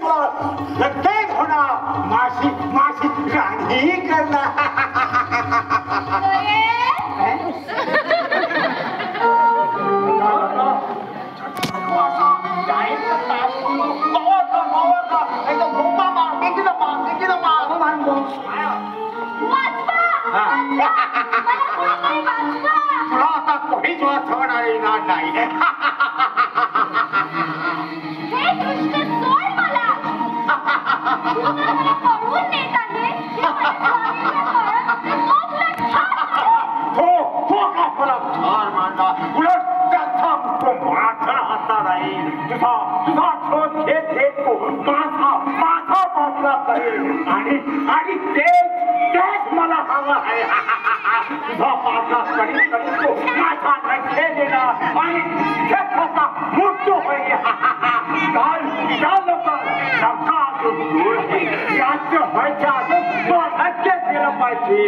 लगेच होणार माशी माशी राणी करणार तुला आता कोणीच वाचवणार येणार नाही उलट त्याचा माझा हातात राहील तुझा तुझा शोध घेत घेत तो माझा माझा बाजूला करेल आणि तेच मला हवं आहे तुझा माझा कधी कधी तो माझा नखे देणार आणि त्याचा मृत्यू होईल काल लवकर नका दूर राज्य व्हायच्या अजून तो हत्यात गेलं पाहिजे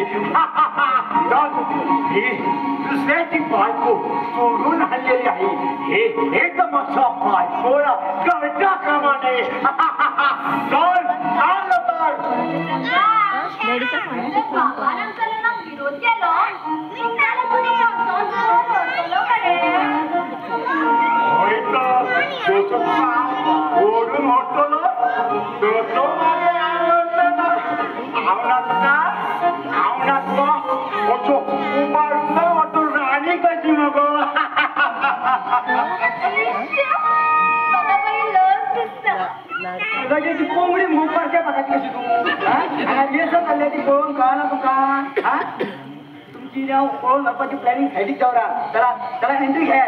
दुसऱ्याची बायको सोडून आलेली आहे हे एकदम असा बायकोला कळता कामा नये विरोध केलो ओढून होतो राणी कशी मग कोंबडी मोपारच्या बघायची कशी तू चालली ती पळून कळा ना तुका तुमची पळून लपाची प्लॅनिंग सायडीक जाऊ चला एंट्री घ्या